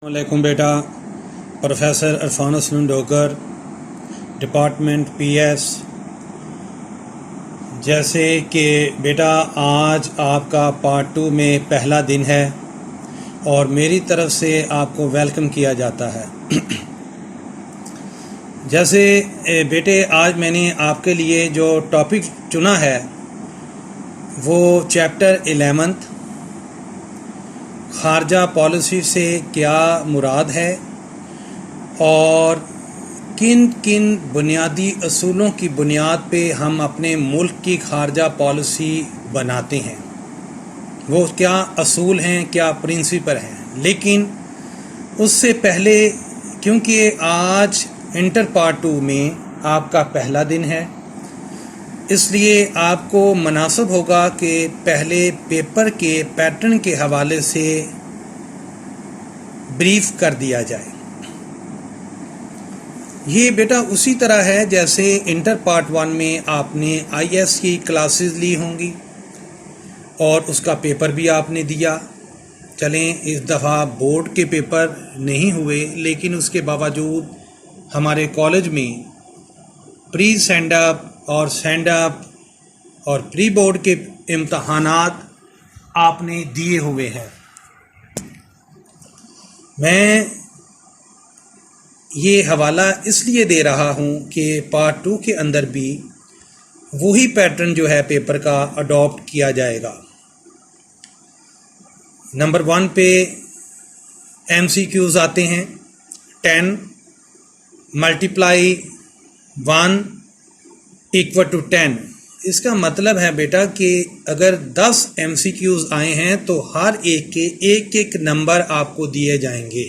वालेकुम बेटा। Professor Irfan Hasan Dogar, department PS. जैसे कि बेटा आज आपका पार्ट 2 में पहला दिन है और मेरी तरफ से आपको वेलकम किया जाता है। जैसे बेटे आज मैंने आपके लिए जो टॉपिक चुना है वो चैप्टर 11 खारजा पॉलिसी से क्या मुराद है और किन किन बुनियादी असूलों की बुनियाद पे हम अपने मुल्क की खारजा पॉलिसी बनाते हैं, वो क्या असूल हैं, क्या प्रिंसिपल हैं। लेकिन उससे पहले, क्योंकि आज इंटर पार्ट 2 में आपका पहला दिन है, इसलिए आपको मुनासिब होगा कि पहले पेपर के पैटर्न के हवाले से ब्रीफ कर दिया जाए। ये बेटा उसी तरह है जैसे इंटर पार्ट 1 में आपने आईएएस की क्लासेस ली होंगी और उसका पेपर भी आपने दिया। चलें, इस दफ़ा बोर्ड के पेपर नहीं हुए, लेकिन उसके बावजूद हमारे कॉलेज में प्री सेंड अप और सेंड अप और प्री बोर्ड के इम्तहानात आपने दिए हुए हैं। मैं ये हवाला इसलिए दे रहा हूँ कि पार्ट 2 के अंदर भी वही पैटर्न जो है पेपर का अडॉप्ट किया जाएगा। नंबर 1 पे MCQs आते हैं 10 मल्टीप्लाई 1 इक्वल टू 10। इसका मतलब है बेटा कि अगर 10 MCQs आए हैं तो हर एक के एक एक नंबर आपको दिए जाएंगे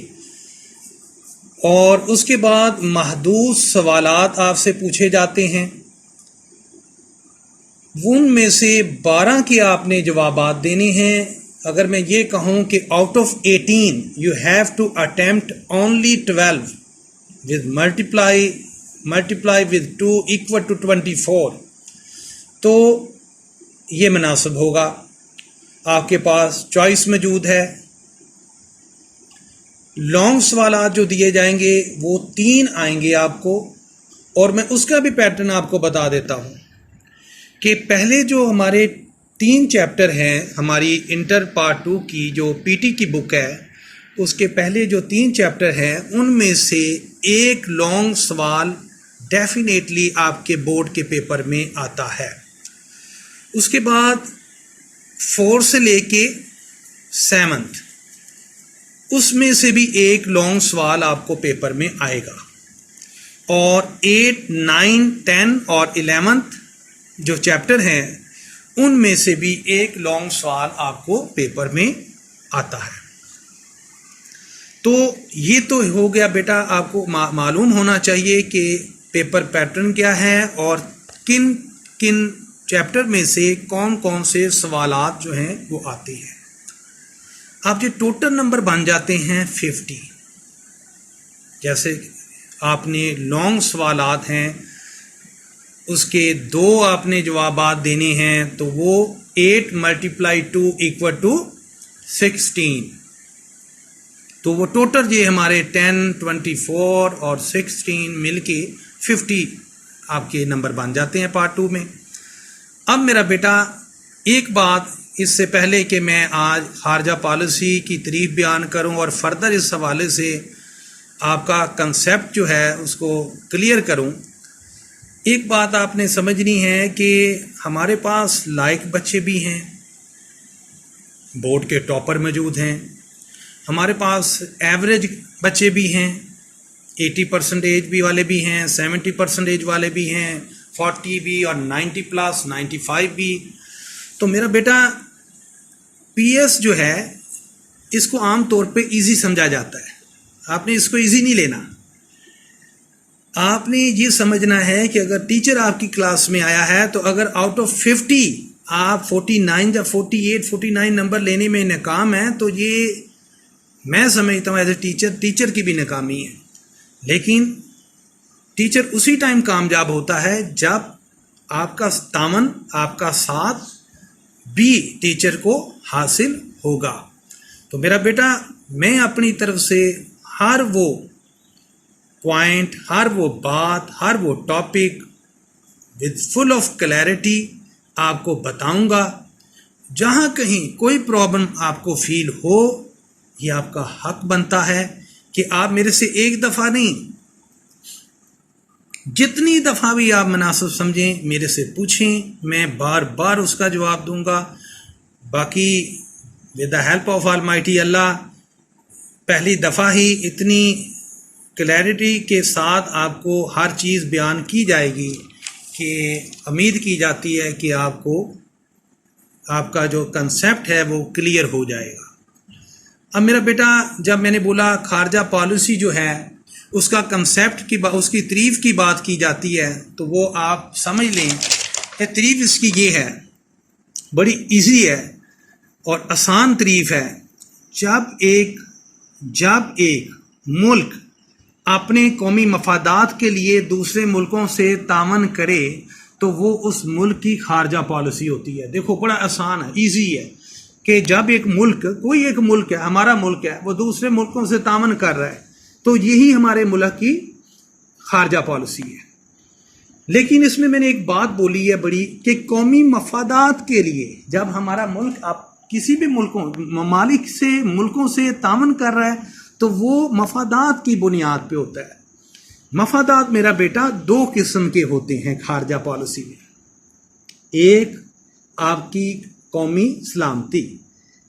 और उसके बाद महदूद सवालात आपसे पूछे जाते हैं। उनमें से 12 के आपने जवाबात देने हैं। अगर मैं ये कहूँ कि out of 18 you have to attempt only 12 with multiply with 2 equal to 24, तो ये मुनासिब होगा। आपके पास चॉइस मौजूद है। लॉन्ग सवालात जो दिए जाएंगे वो 3 आएंगे आपको, और मैं उसका भी पैटर्न आपको बता देता हूँ कि पहले जो हमारे 3 चैप्टर हैं हमारी इंटर पार्ट 2 की जो पीटी की बुक है, उसके पहले जो 3 चैप्टर हैं उनमें से एक लॉन्ग सवाल डेफिनेटली आपके बोर्ड के पेपर में आता है। उसके बाद 4 से लेके 7th उसमें से भी एक लॉन्ग सवाल आपको पेपर में आएगा, और 8, 9, 10 और 11th जो चैप्टर हैं उनमें से भी एक लॉन्ग सवाल आपको पेपर में आता है। तो ये तो हो गया बेटा, आपको मालूम होना चाहिए कि पेपर पैटर्न क्या है और किन किन चैप्टर में से कौन कौन से सवालात जो हैं वो आते हैं। अब ये टोटल नंबर बन जाते हैं 50। जैसे आपने लॉन्ग सवालात हैं, उसके 2 आपने जवाबात देने हैं, तो वो 8 मल्टीप्लाई 2 इक्वल टू 16, तो वो टोटल ये हमारे 10, 24 और 16 मिलके 50 आपके नंबर बन जाते हैं पार्ट 2 में। अब मेरा बेटा एक बात, इससे पहले कि मैं आज खारजा पॉलिसी की तारीफ बयान करूं और फर्दर इस हवाले से आपका कंसेप्ट जो है उसको क्लियर करूं, एक बात आपने समझनी है कि हमारे पास लायक बच्चे भी हैं, बोर्ड के टॉपर मौजूद हैं, हमारे पास एवरेज बच्चे भी हैं, 80% भी वाले भी हैं, 70% वाले भी हैं, 40 भी और 90 प्लस 95 भी। तो मेरा बेटा पीएस जो है इसको आम तौर पे इजी समझा जाता है। आपने इसको इजी नहीं लेना। आपने ये समझना है कि अगर टीचर आपकी क्लास में आया है तो अगर आउट ऑफ 50 आप 49 या 48, 49 नंबर लेने में नाकाम है, तो ये मैं समझता हूँ एज ए टीचर की भी नाकामी है। लेकिन टीचर उसी टाइम कामयाब होता है जब आपका तामन, आपका साथ भी टीचर को हासिल होगा। तो मेरा बेटा मैं अपनी तरफ से हर वो पॉइंट, हर वो बात, हर वो topic with full of clarity आपको बताऊंगा। जहाँ कहीं कोई प्रॉब्लम आपको फील हो, ये आपका हक बनता है कि आप मेरे से एक दफ़ा नहीं, जितनी दफ़ा भी आप मुनासिब समझें मेरे से पूछें, मैं बार बार उसका जवाब दूंगा। बाकी with the help of Almighty Allah पहली दफ़ा ही इतनी क्लैरिटी के साथ आपको हर चीज़ बयान की जाएगी कि उम्मीद की जाती है कि आपको आपका जो कंसेप्ट है वो क्लियर हो जाएगा। अब मेरा बेटा, जब मैंने बोला खारजा पॉलिसी जो है उसका कंसेप्ट की उसकी तारीफ़ की बात की जाती है, तो वो आप समझ लें कि तारीफ़ इसकी ये है, बड़ी इजी है और आसान तारीफ़ है। जब एक मुल्क अपने कौमी मफादात के लिए दूसरे मुल्कों से तावन करे तो वो उस मुल्क की खारजा पॉलिसी होती है। देखो बड़ा आसान है, इजी है कि जब एक मुल्क, कोई एक मुल्क है, हमारा मुल्क है, वो दूसरे मुल्कों से तावन कर रहा है तो यही हमारे मुल्क की खारजा पॉलिसी है। लेकिन इसमें मैंने एक बात बोली है बड़ी, कि कौमी मफादात के लिए जब हमारा मुल्क आप किसी भी ममालिक से, मुल्कों से तावन कर रहा है तो वो मफादात की बुनियाद पे होता है। मफादात मेरा बेटा दो किस्म के होते हैं खारजा पॉलिसी में। एक आपकी कौमी सलामती,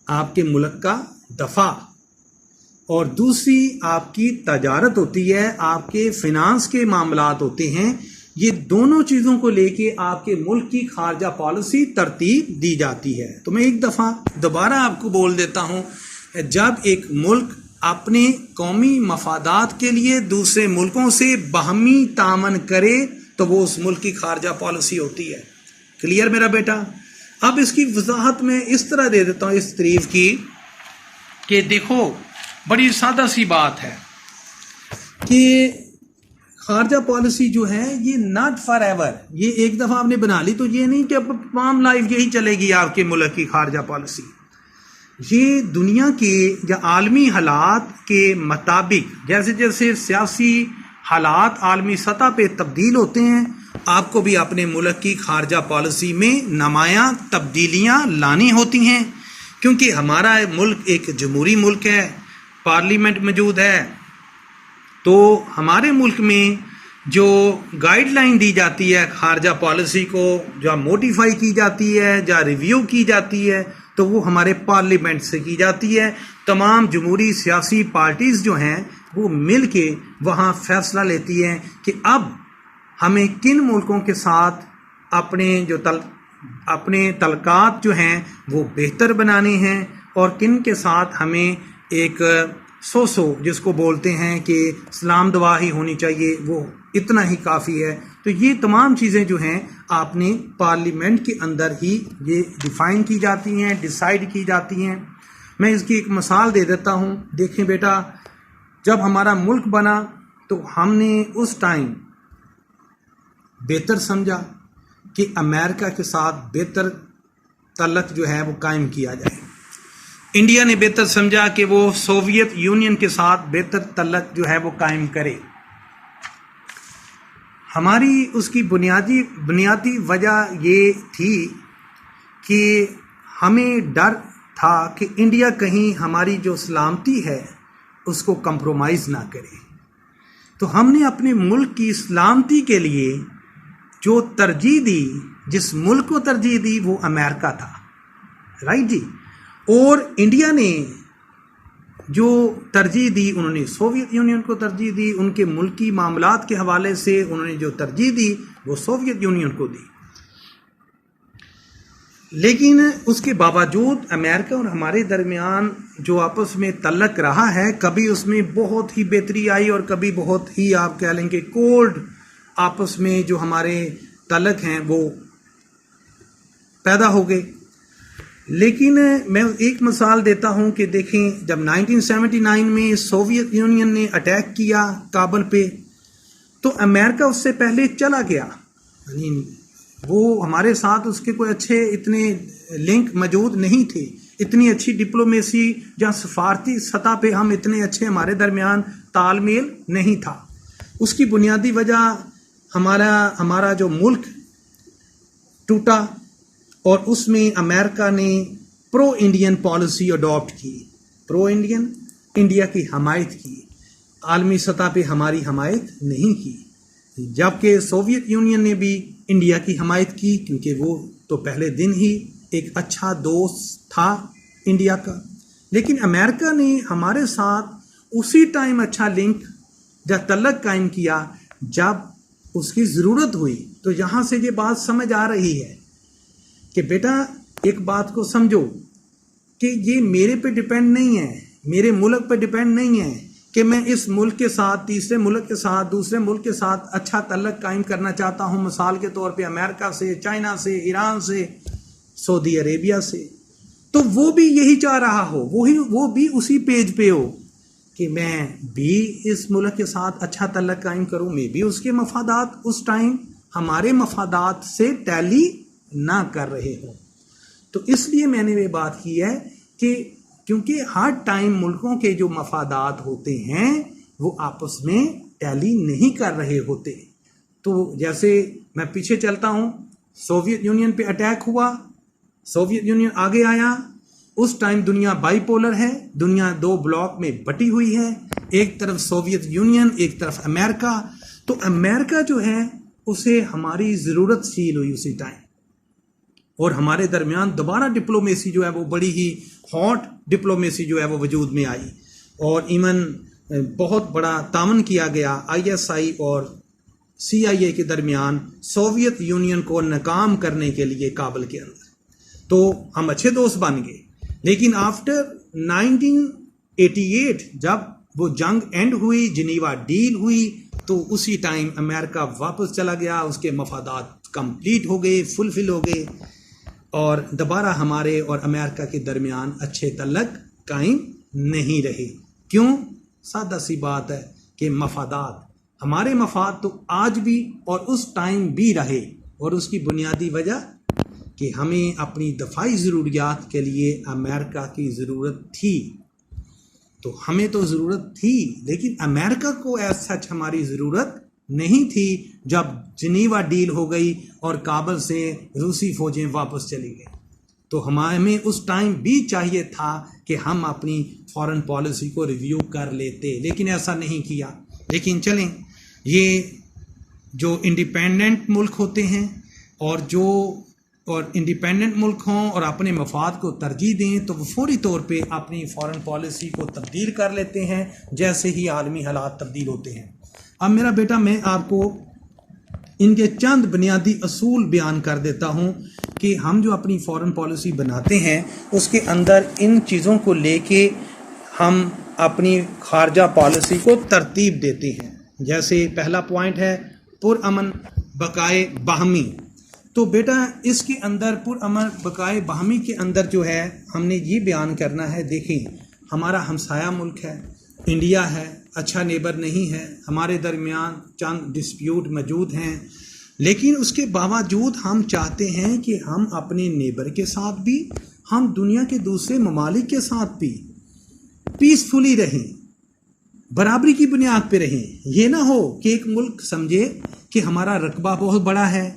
आपके मुल्क का दफा, और दूसरी आपकी तजारत होती है, आपके फिनांस के मामलात होते हैं। ये दोनों चीज़ों को लेके आपके मुल्क की खारजा पॉलिसी तरतीब दी जाती है। तो मैं एक दफ़ा दोबारा आपको बोल देता हूँ, जब एक मुल्क अपने कौमी मफादात के लिए दूसरे मुल्कों से बाहमी तामन करे तो वो उस मुल्क की खारजा पॉलिसी होती है। क्लियर मेरा बेटा? अब इसकी वजाहत में इस तरह दे देता हूँ इस तारीफ की कि देखो बड़ी सादा सी बात है कि खारजा पॉलिसी जो है ये नॉट फॉर एवर, ये एक दफ़ा आपने बना ली तो ये नहीं कि अब तमाम लाइफ यही चलेगी आपके मुल्क की खारजा पॉलिसी। ये दुनिया के या आलमी हालात के मुताबिक जैसे जैसे सियासी हालात आलमी सतह पे तब्दील होते हैं, आपको भी अपने मुल्क की खारजा पॉलिसी में नुमायां तब्दीलियां लानी होती हैं। क्योंकि हमारा मुल्क एक जमहूरी मुल्क है, पार्लियामेंट मौजूद है, तो हमारे मुल्क में जो गाइडलाइन दी जाती है खारजा पॉलिसी को, जो मोडिफाई की जाती है, जो रिव्यू की जाती है, तो वो हमारे पार्लियामेंट से की जाती है। तमाम जमहूरी सियासी पार्टीज़ जो हैं वो मिल के वहाँ फैसला लेती हैं कि अब हमें किन मुल्कों के साथ अपने तलकात जो हैं वो बेहतर बनाने हैं और किन के साथ हमें एक जिसको बोलते हैं कि सलाम दुआ ही होनी चाहिए, वो इतना ही काफ़ी है। तो ये तमाम चीज़ें जो हैं आपने पार्लियामेंट के अंदर ही ये डिफ़ाइन की जाती हैं, डिसाइड की जाती हैं। मैं इसकी एक मिसाल दे देता हूँ। देखें बेटा, जब हमारा मुल्क बना तो हमने उस टाइम बेहतर समझा कि अमेरिका के साथ बेहतर तल्लक जो है वो कायम किया जाए। इंडिया ने बेहतर समझा कि वो सोवियत यूनियन के साथ बेहतर तल्लक जो है वो कायम करे। हमारी उसकी बुनियादी वजह ये थी कि हमें डर था कि इंडिया कहीं हमारी जो सलामती है उसको कंप्रोमाइज़ ना करे। तो हमने अपने मुल्क की सलामती के लिए जो तरजीह दी, जिस मुल्क को तरजीह दी वो अमेरिका था, राइट जी। और इंडिया ने जो तरजीह दी, उन्होंने सोवियत यूनियन को तरजीह दी। उनके मुल्की मामलात के हवाले से उन्होंने जो तरजीह दी वो सोवियत यूनियन को दी। लेकिन उसके बावजूद अमेरिका और हमारे दरमियान जो आपस में तल्लक रहा है, कभी उसमें बहुत ही बेहतरी आई और कभी बहुत ही आप कह लेंगे कोल्ड आपस में जो हमारे तल्लक हैं वो पैदा हो गए। लेकिन मैं एक मिसाल देता हूं कि देखें, जब 1979 में सोवियत यूनियन ने अटैक किया काबुल पे, तो अमेरिका उससे पहले चला गया। यानी वो हमारे साथ उसके कोई अच्छे इतने लिंक मौजूद नहीं थे, इतनी अच्छी डिप्लोमेसी या सफारती सतह पे हम इतने अच्छे, हमारे दरमियान तालमेल नहीं था। उसकी बुनियादी वजह हमारा जो मुल्क टूटा और उसमें अमेरिका ने प्रो इंडियन पॉलिसी अडॉप्ट की, प्रो इंडियन, इंडिया की हमायत की, आलमी सतह पे हमारी हमायत नहीं की। जबकि सोवियत यूनियन ने भी इंडिया की हमायत की, क्योंकि वो तो पहले दिन ही एक अच्छा दोस्त था इंडिया का। लेकिन अमेरिका ने हमारे साथ उसी टाइम अच्छा लिंक या तल्लक कायम किया जब उसकी ज़रूरत हुई। तो यहाँ से ये बात समझ आ रही है कि बेटा एक बात को समझो कि ये मेरे पे डिपेंड नहीं है, मेरे मुल्क पे डिपेंड नहीं है कि मैं इस मुल्क के साथ, तीसरे मुल्क के साथ, दूसरे मुल्क के साथ अच्छा तल्लक कायम करना चाहता हूँ। मिसाल के तौर पे अमेरिका से, चाइना से, ईरान से, सऊदी अरेबिया से। तो वो भी यही चाह रहा हो, वो भी उसी पेज पे हो कि मैं भी इस मुल्क के साथ अच्छा तल्लक कायम करूँ। मैं भी उसके मफादात उस टाइम हमारे मफादात से टैली ना कर रहे हो। तो इसलिए मैंने ये बात की है कि क्योंकि हर टाइम मुल्कों के जो मफादात होते हैं वो आपस में टैली नहीं कर रहे होते। तो जैसे मैं पीछे चलता हूँ, सोवियत यूनियन पे अटैक हुआ, सोवियत यूनियन आगे आया। उस टाइम दुनिया बाइपोलर है, दुनिया दो ब्लॉक में बटी हुई है, एक तरफ सोवियत यूनियन, एक तरफ अमेरिका। तो अमेरिका जो है उसे हमारी ज़रूरत फील हुई उसी टाइम, और हमारे दरमियान दोबारा डिप्लोमेसी जो है वो बड़ी ही हॉट डिप्लोमेसी जो है वो वजूद में आई, और इवन बहुत बड़ा तामन किया गया ISI और CIA के दरमियान सोवियत यूनियन को नाकाम करने के लिए काबुल के अंदर। तो हम अच्छे दोस्त बन गए। लेकिन आफ्टर 1988 जब वो जंग एंड हुई, जिनीवा डील हुई, तो उसी टाइम अमेरिका वापस चला गया, उसके मफादात कंप्लीट हो गए, फुलफिल हो गए, और दोबारा हमारे और अमेरिका के दरमियान अच्छे तल्लक कायम नहीं रहे। क्यों? सादा सी बात है कि मफादात, हमारे मफाद तो आज भी और उस टाइम भी रहे, और उसकी बुनियादी वजह कि हमें अपनी दफाई ज़रूरियात के लिए अमेरिका की ज़रूरत थी। तो हमें तो ज़रूरत थी, लेकिन अमेरिका को एज सच हमारी ज़रूरत नहीं थी जब जिनीवा डील हो गई और काबुल से रूसी फौजें वापस चली गई। तो हमें उस टाइम भी चाहिए था कि हम अपनी फॉरेन पॉलिसी को रिव्यू कर लेते, लेकिन ऐसा नहीं किया। लेकिन चलें, ये जो इंडिपेंडेंट मुल्क होते हैं और इंडिपेंडेंट मुल्क हों और अपने मफाद को तरजीह दें, तो वो फौरी तौर पे अपनी फॉरेन पॉलिसी को तब्दील कर लेते हैं जैसे ही आलमी हालात तब्दील होते हैं। अब मेरा बेटा, मैं आपको इनके चंद बुनियादी असूल बयान कर देता हूं कि हम जो अपनी फॉरेन पॉलिसी बनाते हैं उसके अंदर इन चीज़ों को लेके हम अपनी खारजा पॉलिसी को तरतीब देते हैं। जैसे पहला पॉइंट है पुरअमन बकाए बाहमी। तो बेटा इसके अंदर पुरअमन बकाए बाहमी के अंदर जो है हमने ये बयान करना है, देखें हमारा हमसाया मुल्क है, इंडिया है, अच्छा नेबर नहीं है, हमारे दरमियान चंद डिस्प्यूट मौजूद हैं, लेकिन उसके बावजूद हम चाहते हैं कि हम अपने नेबर के साथ भी, हम दुनिया के दूसरे ममालिक के साथ भी पीसफुली रहें, बराबरी की बुनियाद पे रहें। ये ना हो कि एक मुल्क समझे कि हमारा रकबा बहुत बड़ा है,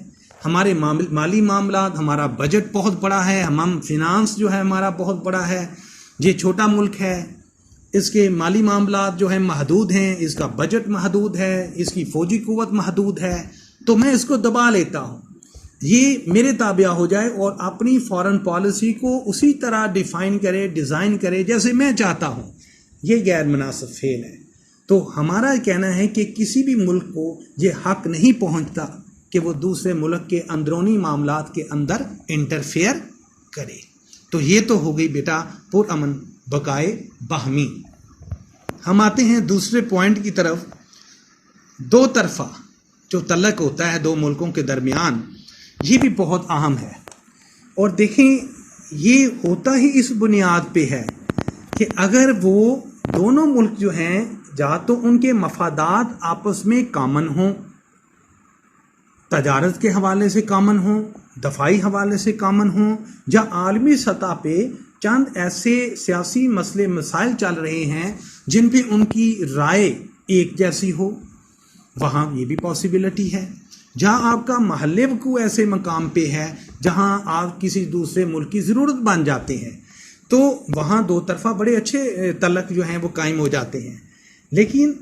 हमारे माली मामला, हमारा बजट बहुत बड़ा है, हम फिनांस जो है हमारा बहुत बड़ा है, ये छोटा मुल्क है, इसके माली मामला जो है महदूद हैं, इसका बजट महदूद है, इसकी फौजी कुव्वत महदूद है, तो मैं इसको दबा लेता हूँ, ये मेरे ताबिया हो जाए और अपनी फॉरेन पॉलिसी को उसी तरह डिफ़ाइन करे, डिज़ाइन करे जैसे मैं चाहता हूँ। ये गैर मुनासिब फेल है। तो हमारा कहना है कि किसी भी मुल्क को ये हक नहीं पहुँचता कि वो दूसरे मुल्क के अंदरूनी मामलात के अंदर इंटरफेयर करे। तो ये तो हो गई बेटा पुरअमन बकाए बाहमी। हम आते हैं दूसरे पॉइंट की तरफ। दो तरफा जो तल्लक होता है दो मुल्कों के दरमियान, ये भी बहुत अहम है। और देखें ये होता ही इस बुनियाद पे है कि अगर वो दोनों मुल्क जो हैं या तो उनके मफादात आपस में कामन हों, तजारत के हवाले से कामन हों, दफाई हवाले से कामन हों, या आलमी सतह पे चंद ऐसे सियासी मसले मसाइल चल रहे हैं जिन पे उनकी राय एक जैसी हो, वहाँ ये भी पॉसिबिलिटी है। जहाँ आपका महल्ले वकू ऐसे मकाम पे है जहाँ आप किसी दूसरे मुल्क की ज़रूरत बन जाते हैं, तो वहाँ दो तरफा बड़े अच्छे तल्लक जो हैं वो कायम हो जाते हैं। लेकिन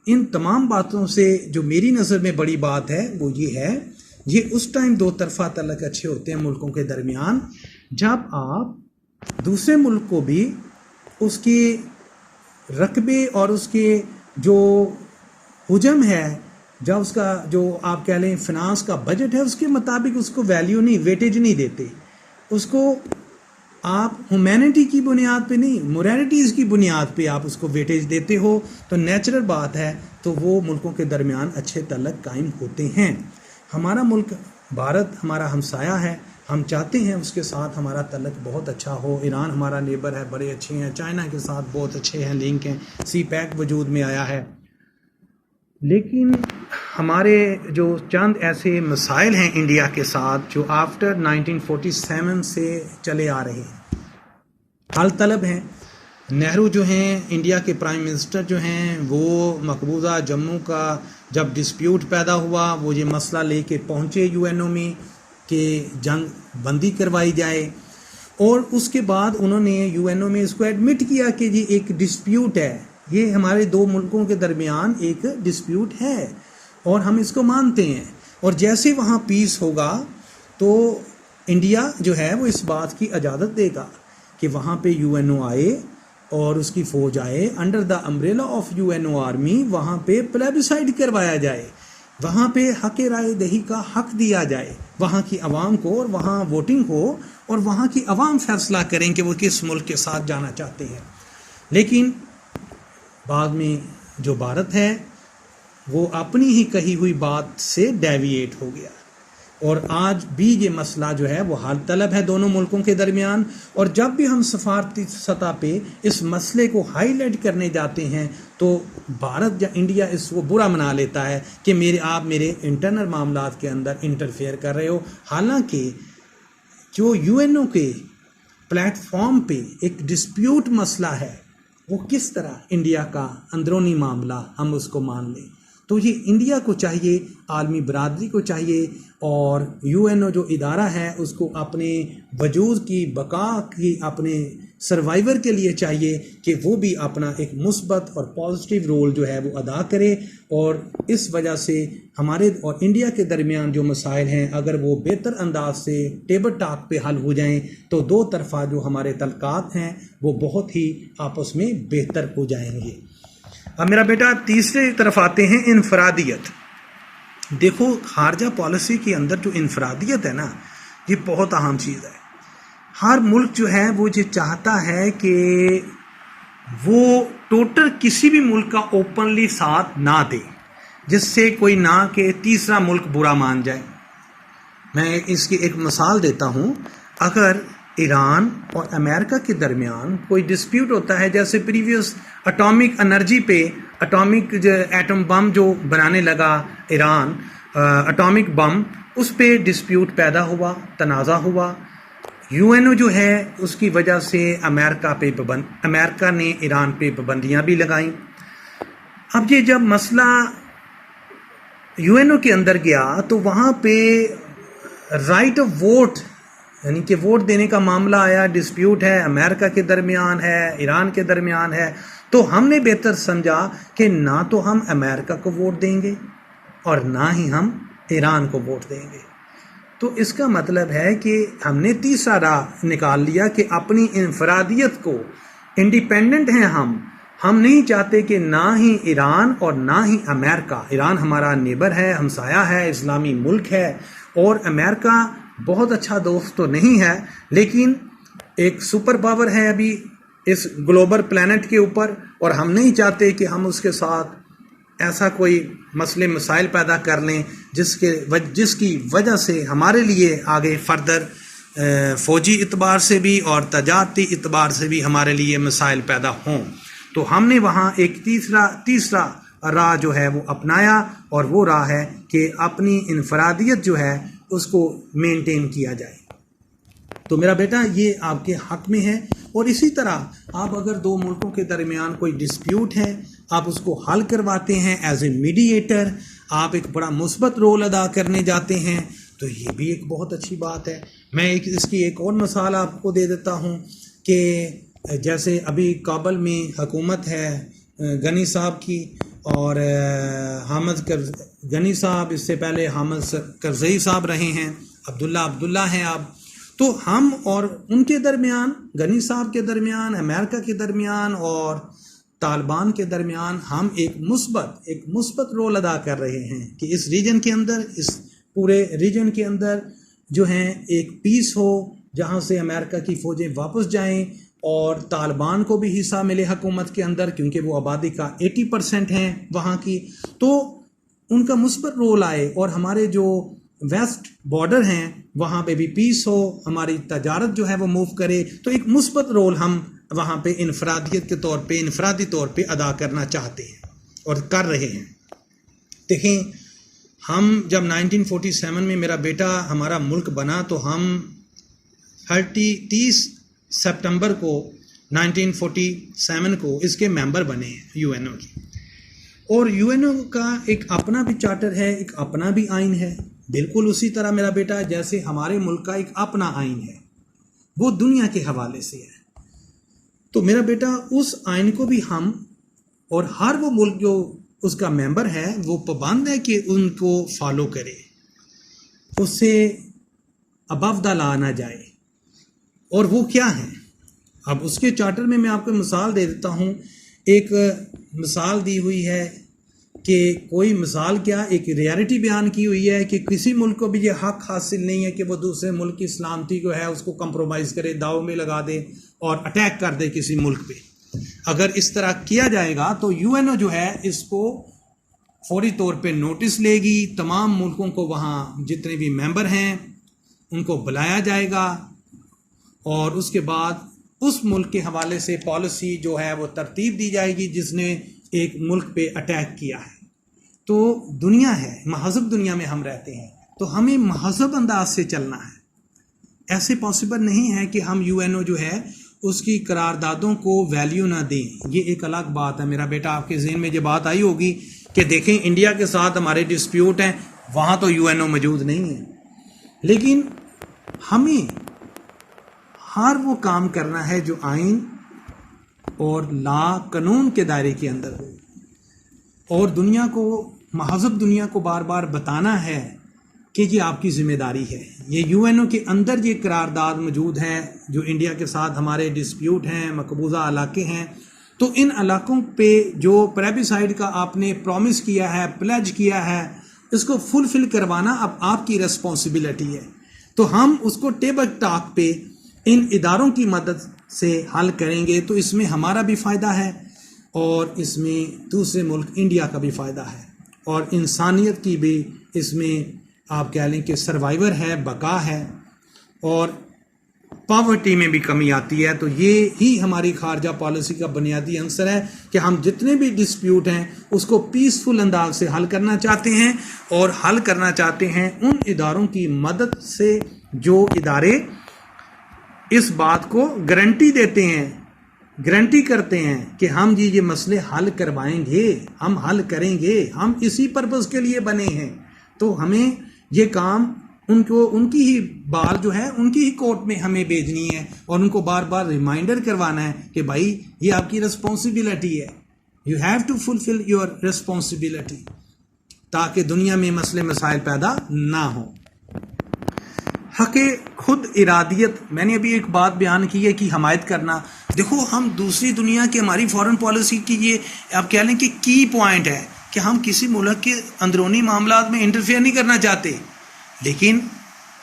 इन तमाम बातों से जो मेरी नज़र में बड़ी बात है वो ये है, ये उस टाइम दो तरफा तल्लक अच्छे होते हैं मुल्कों के दरमियान जब आप दूसरे मुल्क को भी उसके रकबे और उसके जो हुजम है, जब उसका जो आप कह लें फिनांस का बजट है, उसके मुताबिक उसको वैल्यू नहीं, वेटेज नहीं देते। उसको आप ह्यूमैनिटी की बुनियाद पे नहीं, मोरालिटीज़ की बुनियाद पे आप उसको वेटेज देते हो, तो नेचुरल बात है तो वो मुल्कों के दरमियान अच्छे तल्लक कायम होते हैं। हमारा मुल्क भारत हमारा हमसाया है, हम चाहते हैं उसके साथ हमारा तल्लक बहुत अच्छा हो। ईरान हमारा नेबर है, बड़े अच्छे हैं, चाइना के साथ बहुत अच्छे हैं, लिंक हैं, सी पैक वजूद में आया है। लेकिन हमारे जो चंद ऐसे मसाइल हैं इंडिया के साथ जो आफ्टर 1947 से चले आ रहे हैं, हल तलब हैं। नेहरू जो हैं इंडिया के प्राइम मिनिस्टर जो हैं, वो मकबूजा जम्मू का जब डिस्प्यूट पैदा हुआ वो ये मसला लेके पहुँचे यूएनओ में कि जंग बंदी करवाई जाए, और उसके बाद उन्होंने यूएनओ में इसको एडमिट किया कि ये एक डिस्प्यूट है, ये हमारे दो मुल्कों के दरमियान एक डिस्प्यूट है और हम इसको मानते हैं। और जैसे वहाँ पीस होगा तो इंडिया जो है वो इस बात की इजाज़त देगा कि वहाँ पे यूएनओ आए और उसकी फ़ौज आए, under the umbrella of UNO army वहाँ पे प्लेबिसाइड करवाया जाए, वहाँ पे हक राय दही का हक दिया जाए वहाँ की आवाम को, और वहाँ वोटिंग हो और वहाँ की आवाम फैसला करें कि वो किस मुल्क के साथ जाना चाहते हैं। लेकिन बाद में जो भारत है वो अपनी ही कही हुई बात से डेविएट हो गया, और आज भी ये मसला जो है वो हाल तलब है दोनों मुल्कों के दरमियान। और जब भी हम सफारती सतह पे इस मसले को हाईलाइट करने जाते हैं तो भारत या इंडिया इसको बुरा मना लेता है कि आप मेरे इंटरनल मामलात के अंदर इंटरफेयर कर रहे हो। हालांकि जो यूएनओ के प्लेटफॉर्म पे एक डिस्प्यूट मसला है वो किस तरह इंडिया का अंदरूनी मामला हम उसको मान लें, तो ये इंडिया को चाहिए, आलमी बरादरी को चाहिए, और यूएनओ जो इदारा है उसको अपने वजूद की बका की, अपने सर्वाइवर के लिए चाहिए कि वो भी अपना एक मुस्बत और पॉजिटिव रोल जो है वो अदा करे। और इस वजह से हमारे और इंडिया के दरमियान जो मसाइल हैं अगर वो बेहतर अंदाज से टेबल टॉक पे हल हो जाएं तो दो तरफा जो हमारे तल्कात हैं वो बहुत ही आपस में बेहतर हो जाएंगे। अब मेरा बेटा तीसरे तरफ आते हैं, इनफरादियत। देखो खारजा पॉलिसी के अंदर जो इनफरादियत है ना, ये बहुत अहम चीज़ है। हर मुल्क जो है वो ये चाहता है कि वो टोटल किसी भी मुल्क का ओपनली साथ ना दे, जिससे कोई ना कि तीसरा मुल्क बुरा मान जाए। मैं इसकी एक मिसाल देता हूँ। अगर ईरान और अमेरिका के दरमियान कोई डिस्प्यूट होता है, जैसे प्रीवियस एटॉमिक एनर्जी पे, एटॉमिक एटम बम जो बनाने लगा ईरान, एटॉमिक बम, उस पे डिस्प्यूट पैदा हुआ, तनाज़ा हुआ। यूएनओ जो है उसकी वजह से अमेरिका ने ईरान पे पाबंदियाँ भी लगाईं। अब ये जब मसला यूएनओ के अंदर गया तो वहाँ पे राइट ऑफ वोट यानी कि वोट देने का मामला आया, डिस्प्यूट है, अमेरिका के दरमियान है, ईरान के दरमियान है। तो हमने बेहतर समझा कि ना तो हम अमेरिका को वोट देंगे और ना ही हम ईरान को वोट देंगे। तो इसका मतलब है कि हमने तीसरा राह निकाल लिया कि अपनी इनफरादियत को, इंडिपेंडेंट हैं हम नहीं चाहते कि ना ही ईरान और ना ही अमेरिका। ईरान हमारा नेबर है, हमसाया है, इस्लामी मुल्क है, और अमेरिका बहुत अच्छा दोस्त तो नहीं है लेकिन एक सुपर पावर है अभी इस ग्लोबल प्लैनेट के ऊपर, और हम नहीं चाहते कि हम उसके साथ ऐसा कोई मसले मसाइल पैदा कर लें जिसकी वजह से हमारे लिए आगे फर्दर फ़ौजी इतबार से भी और तजारती इतबार से भी हमारे लिए मसाइल पैदा हों। तो हमने वहाँ एक तीसरा राह जो है वो अपनाया, और वो राह है कि अपनी इनफरादियत जो है उसको मेंटेन किया जाए। तो मेरा बेटा ये आपके हक में है। और इसी तरह आप अगर दो मुल्कों के दरमियान कोई डिस्प्यूट है, आप उसको हल करवाते हैं एज ए मीडिएटर, आप एक बड़ा मुस्बत रोल अदा करने जाते हैं, तो ये भी एक बहुत अच्छी बात है। मैं इसकी एक और मिसाल आपको दे देता हूँ कि जैसे अभी काबुल में हुकूमत है गनी साहब की, और हामिद गनी साहब, इससे पहले हामिद करजई साहब रहे हैं, अब्दुल्ला हैं आप। तो हम और उनके दरमियान, गनी साहब के दरमियान, अमेरिका के दरमियान और तालिबान के दरमियान हम एक मुस्बत रोल अदा कर रहे हैं कि इस रीजन के अंदर, इस पूरे रीजन के अंदर जो है एक पीस हो, जहां से अमेरिका की फ़ौजें वापस जाएं और तालिबान को भी हिस्सा मिले हुकूमत के अंदर, क्योंकि वो आबादी का 80% हैं वहाँ की, तो उनका मुस्बत रोल आए और हमारे जो वेस्ट बॉर्डर हैं वहाँ पे भी पीस हो, हमारी तजारत जो है वो मूव करे। तो एक मुस्बत रोल हम वहाँ पे इनफरादी तौर पे अदा करना चाहते हैं और कर रहे हैं। देखें, हम जब 1947 में मेरा बेटा हमारा मुल्क बना, तो हम 30 सितंबर को 1947 को इसके मेंबर बने हैं यूएनओ की। और यूएनओ का एक अपना भी चार्टर है, एक अपना भी आइन है, बिल्कुल उसी तरह मेरा बेटा जैसे हमारे मुल्क का एक अपना आइन है, वो दुनिया के हवाले से है। तो मेरा बेटा उस आइन को भी हम और हर वो मुल्क जो उसका मेंबर है वो पाबंद है कि उनको फॉलो करे, उससे अबव द लॉ ना जाए। और वो क्या है, अब उसके चार्टर में मैं आपको मिसाल दे देता हूँ। एक मिसाल दी हुई है कि कोई मिसाल क्या, एक रियलिटी बयान की हुई है कि किसी मुल्क को भी ये हक हासिल नहीं है कि वो दूसरे मुल्क की सलामती को है उसको कंप्रोमाइज़ करे, दाव में लगा दे और अटैक कर दे किसी मुल्क पे। अगर इस तरह किया जाएगा तो यूएनओ जो है इसको फौरी तौर पे नोटिस लेगी, तमाम मुल्कों को वहाँ जितने भी मेंबर हैं उनको बुलाया जाएगा और उसके बाद उस मुल्क के हवाले से पॉलिसी जो है वो तरतीब दी जाएगी जिसने एक मुल्क पे अटैक किया है। तो दुनिया है, महज़ब दुनिया में हम रहते हैं, तो हमें महज़ब अंदाज से चलना है। ऐसे पॉसिबल नहीं है कि हम यूएनओ जो है उसकी करारदादों को वैल्यू ना दें। ये एक अलग बात है मेरा बेटा, आपके ज़हन में ये बात आई होगी कि देखें इंडिया के साथ हमारे डिस्प्यूट हैं, वहाँ तो यूएनओ मौजूद नहीं है, लेकिन हमें हर वो काम करना है जो आइन और लॉ कानून के दायरे के अंदर हो, और दुनिया को, महज़ब दुनिया को बार बार बताना है कि ये आपकी जिम्मेदारी है। ये यूएनओ के अंदर ये करारदाद मौजूद हैं जो इंडिया के साथ हमारे डिस्प्यूट हैं, मकबूजा इलाके हैं, तो इन इलाकों पे जो प्लेबिसाइड का आपने प्रॉमिस किया है, प्लेज किया है, इसको फुलफिल करवाना अब आपकी रिस्पॉन्सिबिलिटी है। तो हम उसको टेबल टॉक पे इन इदारों की मदद से हल करेंगे, तो इसमें हमारा भी फ़ायदा है और इसमें दूसरे मुल्क इंडिया का भी फ़ायदा है और इंसानियत की भी इसमें आप कह लें कि सर्वाइवर है, बका है और पॉवर्टी में भी कमी आती है। तो ये ही हमारी खारजा पॉलिसी का बुनियादी अंसर है कि हम जितने भी डिस्प्यूट हैं उसको पीसफुल अंदाज से हल करना चाहते हैं और हल करना चाहते हैं उन इदारों की मदद से जो इदारे इस बात को गारंटी देते हैं, गारंटी करते हैं कि हम जी ये मसले हल करवाएंगे, हम हल करेंगे, हम इसी पर्पज़ के लिए बने हैं। तो हमें ये काम उनको, उनकी ही बाल जो है उनकी ही कोर्ट में हमें भेजनी है और उनको बार बार रिमाइंडर करवाना है कि भाई ये आपकी रिस्पॉन्सिबिलिटी है, you have to fulfil your responsibility, ताकि दुनिया में मसले मसाइल पैदा ना हो। हक़ खुद इरादियत, मैंने अभी एक बात बयान की है कि हमायत करना। देखो, हम दूसरी दुनिया की हमारी फॉरेन पॉलिसी की ये आप कह लें कि की पॉइंट है कि हम किसी मुल्क के अंदरूनी मामलात में इंटरफेयर नहीं करना चाहते, लेकिन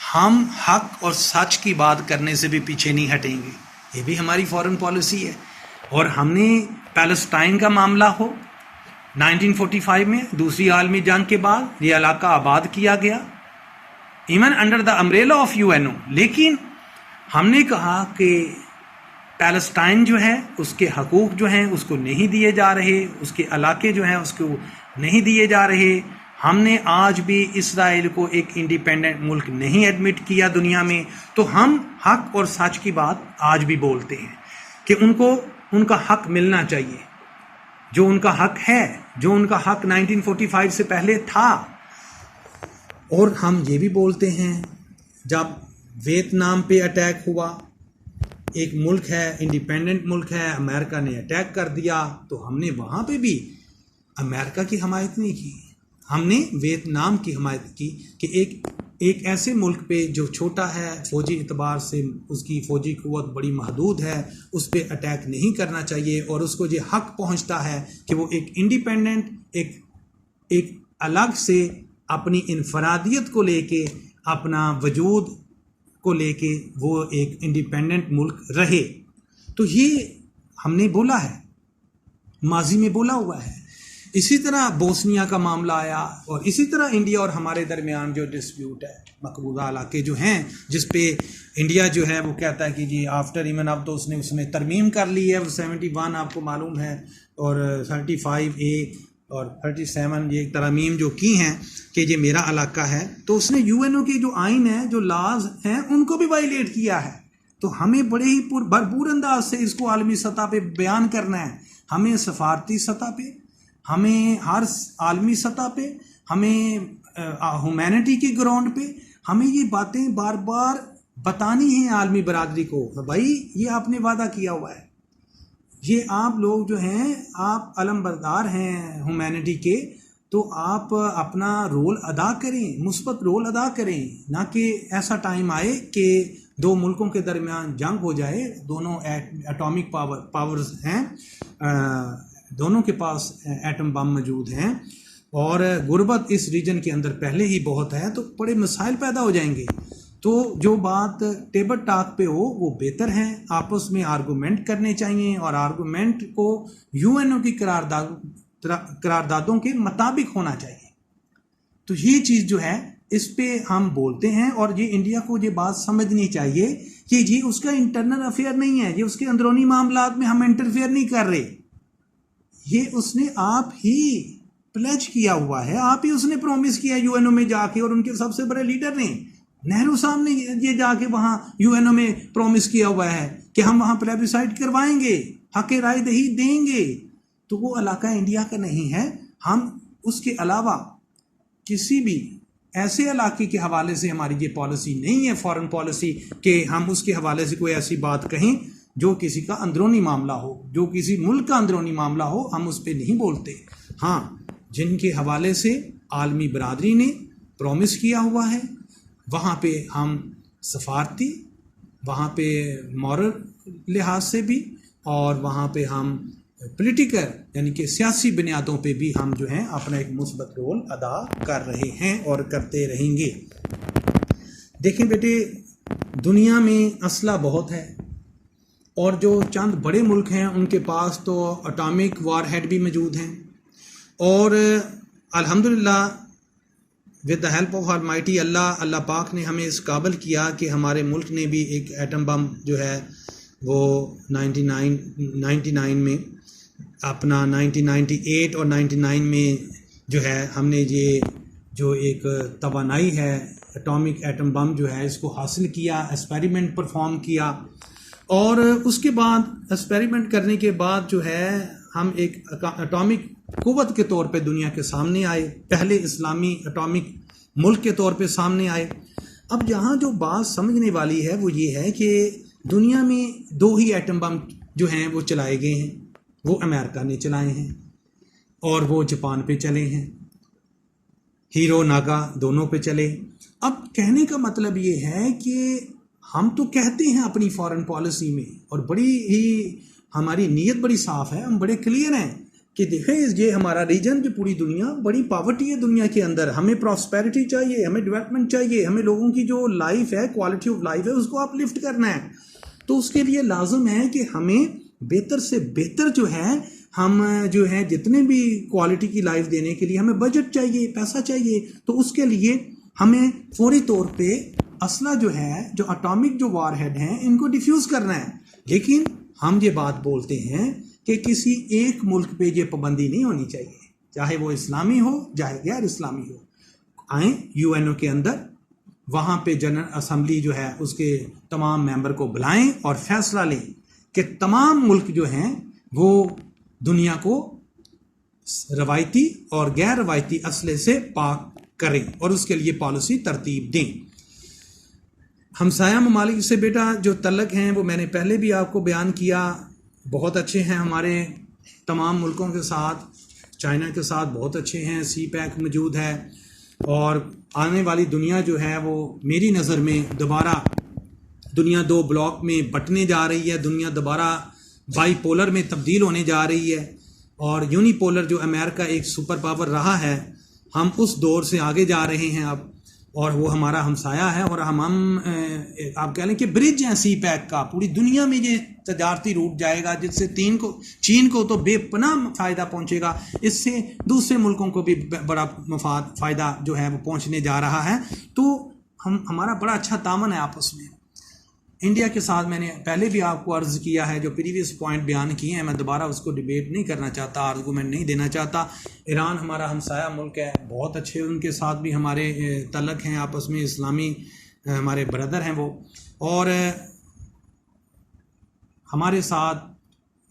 हम हक और सच की बात करने से भी पीछे नहीं हटेंगे। ये भी हमारी फॉरेन पॉलिसी है। और हमने पैलेस्टाइन का मामला हो, 1945 में दूसरी आलमी जंग के बाद ये इलाका आबाद किया गया, even under the umbrella of UNO, लेकिन हमने कहा कि पैलेस्टाइन जो है उसके हकूक़ जो हैं उसको नहीं दिए जा रहे, उसके इलाके जो हैं उसको नहीं दिए जा रहे। हमने आज भी इसराइल को एक इंडिपेंडेंट मुल्क नहीं एडमिट किया दुनिया में, तो हम हक और सच की बात आज भी बोलते हैं कि उनको उनका हक मिलना चाहिए, जो उनका हक है, जो उनका हक 1945 से पहले था। और हम ये भी बोलते हैं, जब वियतनाम पे अटैक हुआ, एक मुल्क है, इंडिपेंडेंट मुल्क है, अमेरिका ने अटैक कर दिया, तो हमने वहाँ पे भी अमेरिका की हमायत नहीं की, हमने वियतनाम की हमायत की कि एक ऐसे मुल्क पे जो छोटा है, फौजी एतबार से उसकी फौजी क़ुव्वत बड़ी महदूद है, उस पर अटैक नहीं करना चाहिए और उसको ये हक पहुंचता है कि वो एक इंडिपेंडेंट, एक अलग से अपनी इनफरादियत को लेके, अपना वजूद को लेके वो एक इंडिपेंडेंट मुल्क रहे। तो ये हमने बोला है, माजी में बोला हुआ है। इसी तरह बोस्निया का मामला आया, और इसी तरह इंडिया और हमारे दरमियान जो डिस्प्यूट है, मकबूजा इलाके जो हैं, जिस पे इंडिया जो है वो कहता है कि जी आफ्टर ईमन, अब तो उसने उसमें तरमीम कर ली है, 71 आपको मालूम है, और 35A और 37 ये तरमीम जो की हैं कि ये मेरा इलाका है, तो उसने यूएनओ की जो आइन है, जो लाज हैं, उनको भी वायलेट किया है। तो हमें बड़े ही भरपूर अंदाज से इसको आलमी सतह पे बयान करना है। हमें सफारती सतह पे, हमें हर आलमी सतह पे, हमें ह्यूमैनिटी के ग्राउंड पे हमें ये बातें बार बार बतानी है आलमी बरादरी को। भाई ये आपने वादा किया हुआ है, ये आप लोग जो हैं, आप अलमबरदार हैं ह्यूमैनिटी के, तो आप अपना रोल अदा करें, मुस्बत रोल अदा करें, ना कि ऐसा टाइम आए कि दो मुल्कों के दरमियान जंग हो जाए, दोनों एटॉमिक पावर्स हैं, दोनों के पास एटम बम मौजूद हैं, और गुर्बत इस रीजन के अंदर पहले ही बहुत है, तो बड़े मसाइल पैदा हो जाएंगे। तो जो बात टेबल टॉक पे हो वो बेहतर है, आपस में आर्गूमेंट करने चाहिए, और आर्गूमेंट को यूएनओ की करारदादों के मुताबिक होना चाहिए। तो ये चीज़ जो है, इस पे हम बोलते हैं, और ये इंडिया को ये बात समझनी चाहिए कि ये उसका इंटरनल अफेयर नहीं है, ये उसके अंदरूनी मामलात में हम इंटरफेयर नहीं कर रहे। ये उसने आप ही प्लेज किया हुआ है, आप ही उसने प्रॉमिस किया यूएनओ में जाके, और उनके सबसे बड़े लीडर ने, नेहरू साहब ने ये जाके वहाँ यूएनओ में प्रॉमिस किया हुआ है कि हम वहाँ प्लेबिसाइड करवाएंगे, हक राय दही देंगे। तो वो इलाका इंडिया का नहीं है। हम उसके अलावा किसी भी ऐसे इलाके के हवाले से हमारी ये पॉलिसी नहीं है, फॉरेन पॉलिसी, कि हम उसके हवाले से कोई ऐसी बात कहें जो किसी का अंदरूनी मामला हो, जो किसी मुल्क का अंदरूनी मामला हो, हम उस पर नहीं बोलते। हाँ, जिनके हवाले से आलमी बरादरी ने प्रॉमिस किया हुआ है, वहाँ पे हम सफारती, वहाँ पे मॉरल लिहाज से भी, और वहाँ पे हम पॉलिटिकल यानी कि सियासी बुनियादों पे भी हम जो हैं अपना एक मुस्बत रोल अदा कर रहे हैं और करते रहेंगे। देखें बेटे, दुनिया में असला बहुत है, और जो चंद बड़े मुल्क हैं उनके पास तो एटॉमिक वार हेड भी मौजूद हैं, और अल्हम्दुलिल्लाह with the help of Almighty Allah पाक ने हमें इस काबिल किया कि हमारे मुल्क ने भी एक एटम बम जो है वो 1999 में, अपना 1998 और 99 में जो है हमने ये जो एक तवानाई है, एटॉमिक एटम बम जो है, इसको हासिल किया, एक्सपेरिमेंट परफॉर्म किया, और उसके बाद एक्सपेरिमेंट करने के बाद जो है हम एक एटॉमिक क़ुव्वत के तौर पे दुनिया के सामने आए, पहले इस्लामी एटॉमिक मुल्क के तौर पे सामने आए। अब यहाँ जो बात समझने वाली है वो ये है कि दुनिया में दो ही एटम बम जो हैं वो चलाए गए हैं, वो अमेरिका ने चलाए हैं और वो जापान पे चले हैं, हीरो नागा दोनों पे चले। अब कहने का मतलब ये है कि हम तो कहते हैं अपनी फॉरेन पॉलिसी में, और बड़ी ही हमारी नीयत बड़ी साफ़ है, हम बड़े क्लियर हैं कि देखें ये हमारा रीजन, जो पूरी दुनिया, बड़ी पॉवर्टी है दुनिया के अंदर, हमें प्रॉस्पेरिटी चाहिए, हमें डेवलपमेंट चाहिए, हमें लोगों की जो लाइफ है, क्वालिटी ऑफ लाइफ है, उसको अपलिफ्ट करना है। तो उसके लिए लाजम है कि हमें बेहतर से बेहतर जो है, हम जो है जितने भी क्वालिटी की लाइफ देने के लिए हमें बजट चाहिए, पैसा चाहिए। तो उसके लिए हमें फौरी तौर पे असला जो है, जो एटॉमिक जो वार हेड हैं, इनको डिफ्यूज़ करना है। लेकिन हम ये बात बोलते हैं कि किसी एक मुल्क पे ये पाबंदी नहीं होनी चाहिए, चाहे वो इस्लामी हो चाहे गैर इस्लामी हो, आए यूएनओ के अंदर, वहाँ पे जनरल असेंबली जो है उसके तमाम मेंबर को बुलाएं और फैसला लें कि तमाम मुल्क जो हैं वो दुनिया को रवायती और गैर रवायती असले से पाक करें और उसके लिए पॉलिसी तरतीब दें। हमसाया ममालिक से बेटा जो तल्लक हैं वो मैंने पहले भी आपको बयान किया, बहुत अच्छे हैं हमारे तमाम मुल्कों के साथ, चाइना के साथ बहुत अच्छे हैं, सी पैक मौजूद है और आने वाली दुनिया जो है वो मेरी नज़र में दोबारा दुनिया दो ब्लॉक में बंटने जा रही है, दुनिया दोबारा बाईपोलर में तब्दील होने जा रही है और यूनिपोलर जो अमेरिका एक सुपर पावर रहा है, हम उस दौर से आगे जा रहे हैं अब, और वो हमारा हमसाया है और हम आप कह लें कि ब्रिज है सी पैक का, पूरी दुनिया में ये तजारती रूट जाएगा जिससे चीन को तो बेपनाह फ़ायदा पहुंचेगा, इससे दूसरे मुल्कों को भी बड़ा फ़ायदा जो है वो पहुंचने जा रहा है। तो हमारा बड़ा अच्छा तामन है आपस में इंडिया के साथ। मैंने पहले भी आपको अर्ज़ किया है, जो प्रीवियस पॉइंट बयान किए हैं, मैं दोबारा उसको डिबेट नहीं करना चाहता, आर्गूमेंट नहीं देना चाहता। ईरान हमारा हमसाया मुल्क है, बहुत अच्छे उनके साथ भी हमारे तल्लक हैं आपस में, इस्लामी हमारे ब्रदर हैं वो, और हमारे साथ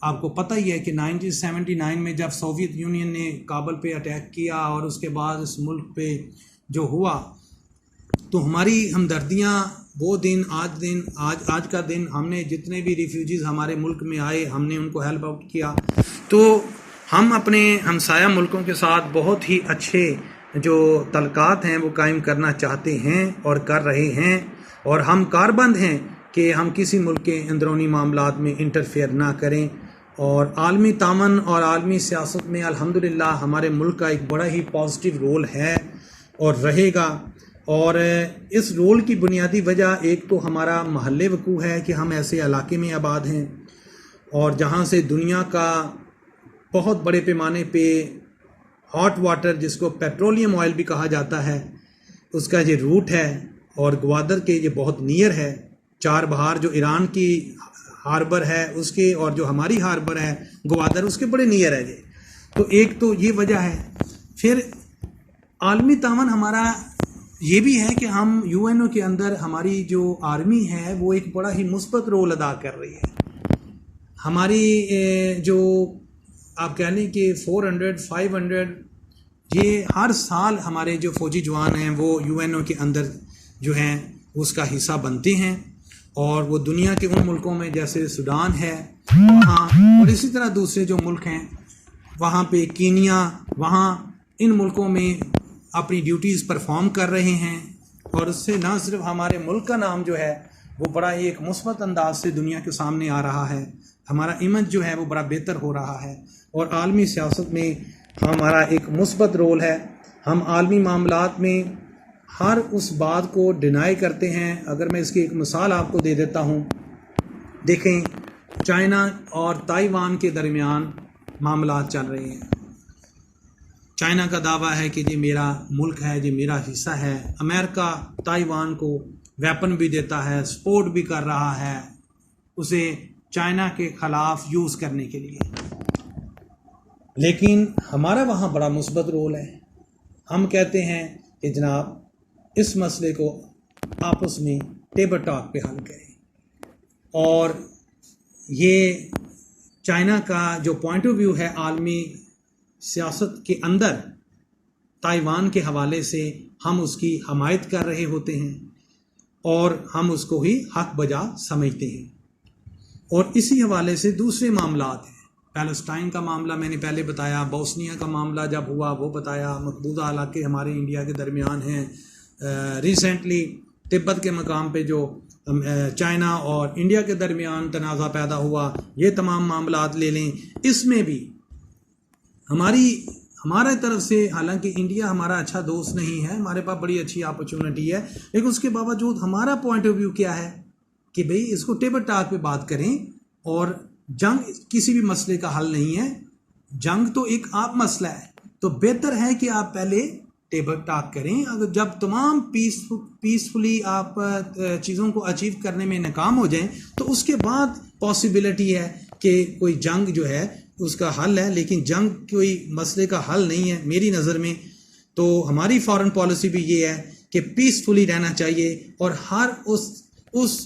आपको पता ही है कि 1979 में जब सोवियत यूनियन ने काबुल पे अटैक किया और उसके बाद इस मुल्क पे जो हुआ, तो हमारी हमदर्दियाँ वो दिन आज का दिन, हमने जितने भी रिफ्यूजीज़ हमारे मुल्क में आए हमने उनको हेल्प आउट किया। तो हम अपने हमसाया मुल्कों के साथ बहुत ही अच्छे जो तल्कात हैं वो कायम करना चाहते हैं और कर रहे हैं, और हम कारबंद हैं कि हम किसी मुल्क के अंदरूनी मामलात में इंटरफेयर ना करें। और आलमी तामन और आलमी सियासत में अल्हम्दुलिल्लाह हमारे मुल्क का एक बड़ा ही पॉजिटिव रोल है और रहेगा। और इस रोल की बुनियादी वजह एक तो हमारा महल्ले वकू है कि हम ऐसे इलाके में आबाद हैं और जहाँ से दुनिया का बहुत बड़े पैमाने पे हॉट वाटर, जिसको पेट्रोलियम ऑयल भी कहा जाता है, उसका ये रूट है और ग्वादर के ये बहुत नियर है। चार बहार जो ईरान की हार्बर है उसके और जो हमारी हार्बर है ग्वादर, उसके बड़े नियर है ये। तो एक तो ये वजह है। फिर आलमी तामन हमारा ये भी है कि हम यूएनओ के अंदर हमारी जो आर्मी है वो एक बड़ा ही मुस्बत रोल अदा कर रही है। हमारी जो आप कह लें कि 400-500 ये हर साल हमारे जो फ़ौजी जवान हैं वो यूएनओ के अंदर जो हैं उसका हिस्सा बनते हैं, और वो दुनिया के उन मुल्कों में जैसे सूडान है वहाँ, और इसी तरह दूसरे जो मुल्क हैं वहाँ पे कीनिया, वहाँ इन मुल्कों में अपनी ड्यूटीज़ परफॉर्म कर रहे हैं। और उससे ना सिर्फ हमारे मुल्क का नाम जो है वो बड़ा ही एक मुस्बत अंदाज से दुनिया के सामने आ रहा है, हमारा इमेज जो है वो बड़ा बेहतर हो रहा है, और आलमी सियासत में हमारा एक मुस्बत रोल है। हम आलमी मामलात में हर उस बात को डिनाई करते हैं। अगर मैं इसकी एक मिसाल आपको दे देता हूँ, देखें चाइना और ताइवान के दरमियान मामलात चल रहे हैं। चाइना का दावा है कि ये मेरा मुल्क है, ये मेरा हिस्सा है। अमेरिका ताइवान को वेपन भी देता है, सपोर्ट भी कर रहा है उसे चाइना के ख़िलाफ़ यूज़ करने के लिए। लेकिन हमारा वहाँ बड़ा मुस्बत रोल है। हम कहते हैं कि जनाब इस मसले को आपस में टेबल टॉक पे हल करें, और ये चाइना का जो पॉइंट ऑफ व्यू है आलमी सियासत के अंदर ताइवान के हवाले से, हम उसकी हमायत कर रहे होते हैं और हम उसको ही हक बजा समझते हैं। और इसी हवाले से दूसरे मामलात हैं, पैलेस्टाइन का मामला मैंने पहले बताया, बोस्निया का मामला जब हुआ वो बताया, मकबूजा इलाके हमारे इंडिया के दरमियान हैं। रिसेंटली तिब्बत के मकाम पे जो चाइना और इंडिया के दरमियान तनाज़ा पैदा हुआ, ये तमाम मामलात ले लें। इसमें भी हमारे तरफ से, हालांकि इंडिया हमारा अच्छा दोस्त नहीं है, हमारे पास बड़ी अच्छी अपॉर्चुनिटी है, लेकिन उसके बावजूद हमारा पॉइंट ऑफ व्यू क्या है कि भाई इसको टेबल टॉक पे बात करें। और जंग किसी भी मसले का हल नहीं है, जंग तो एक आप मसला है, तो बेहतर है कि आप पहले टेबल टॉक करें। अगर जब तमाम पीसफुली आप चीज़ों को अचीव करने में नाकाम हो जाएं, तो उसके बाद पॉसिबिलिटी है कि कोई जंग जो है उसका हल है, लेकिन जंग कोई मसले का हल नहीं है मेरी नज़र में। तो हमारी फॉरेन पॉलिसी भी ये है कि पीसफुली रहना चाहिए और हर उस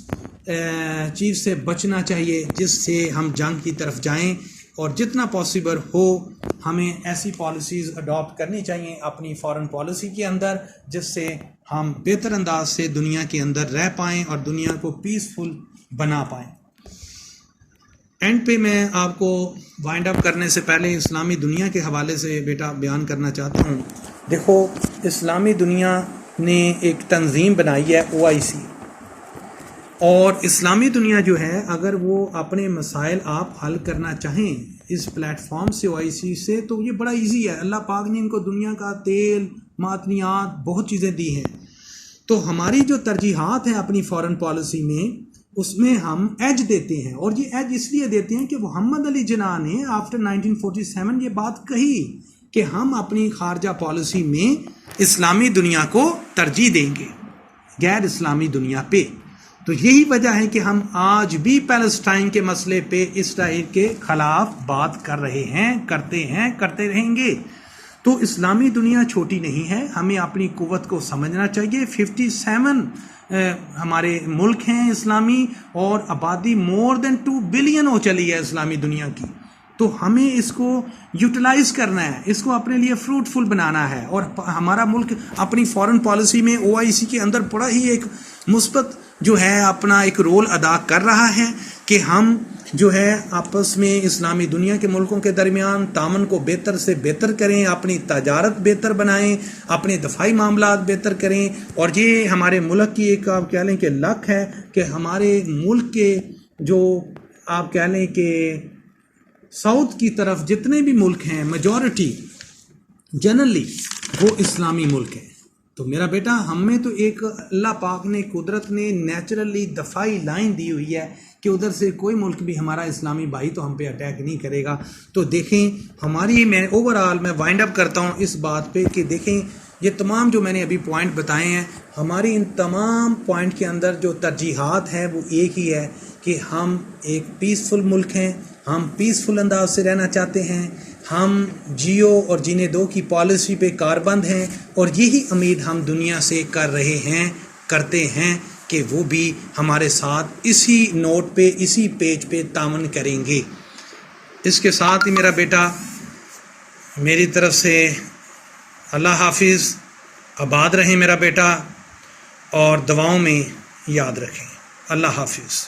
चीज़ से बचना चाहिए जिससे हम जंग की तरफ जाएं, और जितना पॉसिबल हो हमें ऐसी पॉलिसीज़ अडॉप्ट करनी चाहिए अपनी फॉरेन पॉलिसी के अंदर जिससे हम बेहतर अंदाज से दुनिया के अंदर रह पाएँ और दुनिया को पीसफुल बना पाएँ। एंड पे मैं आपको वाइंड अप करने से पहले इस्लामी दुनिया के हवाले से बेटा बयान करना चाहता हूँ। देखो, इस्लामी दुनिया ने एक तंजीम बनाई है OIC, और इस्लामी दुनिया जो है अगर वो अपने मसाइल आप हल करना चाहें इस प्लेटफॉर्म से OIC से, तो ये बड़ा इजी है। अल्लाह पाक ने इनको दुनिया का तेल, मादनियात, बहुत चीज़ें दी हैं। तो हमारी जो तरजीहात हैं अपनी फॉरेन पॉलिसी में, उसमें हम एज देते हैं, और ये एज इसलिए देते हैं कि मोहम्मद अली जिन्ना ने आफ्टर 1947 ये बात कही कि हम अपनी खारजा पॉलिसी में इस्लामी दुनिया को तरजीह देंगे गैर इस्लामी दुनिया पे। तो यही वजह है कि हम आज भी पैलेस्टाइन के मसले पे इसराइल के खिलाफ बात कर रहे हैं, करते रहेंगे। तो इस्लामी दुनिया छोटी नहीं है, हमें अपनी कुव्वत को समझना चाहिए। 57 हमारे मुल्क हैं इस्लामी, और आबादी मोर देन 2 बिलियन हो चली है इस्लामी दुनिया की। तो हमें इसको यूटिलाइज करना है, इसको अपने लिए फ्रूटफुल बनाना है, और हमारा मुल्क अपनी फॉरेन पॉलिसी में OIC के अंदर बड़ा ही एक मुस्बत जो है अपना एक रोल अदा कर रहा है कि हम जो है आपस में इस्लामी दुनिया के मुल्कों के दरमियान तामन को बेहतर से बेहतर करें, अपनी तजारत बेहतर बनाएं, अपने दफाई मामलात बेहतर करें। और ये हमारे मुल्क की एक आप कह लें कि लक है कि हमारे मुल्क के जो आप कह लें कि साउथ की तरफ जितने भी मुल्क हैं मेजॉरिटी जनरली वो इस्लामी मुल्क हैं। तो मेरा बेटा, हमें तो एक अल्लाह पाक ने, कुदरत ने नेचुरली दफाई लाइन दी हुई है कि उधर से कोई मुल्क भी हमारा इस्लामी भाई तो हम पे अटैक नहीं करेगा। तो देखें हमारी, मैं ओवरऑल मैं वाइंड अप करता हूँ इस बात पे कि देखें ये तमाम जो मैंने अभी पॉइंट बताए हैं, हमारी इन तमाम पॉइंट के अंदर जो तरजीहात हैं वो एक ही है कि हम एक पीसफुल मुल्क हैं, हम पीसफुल अंदाज से रहना चाहते हैं, हम जियो और जीने दो की पॉलिसी पे कारबंद हैं, और यही उम्मीद हम दुनिया से करते हैं कि वो भी हमारे साथ इसी नोट पे, इसी पेज पे तामन करेंगे। इसके साथ ही मेरा बेटा, मेरी तरफ से अल्लाह हाफिज़, आबाद रहें मेरा बेटा, और दुआओं में याद रखें। अल्लाह हाफिज़।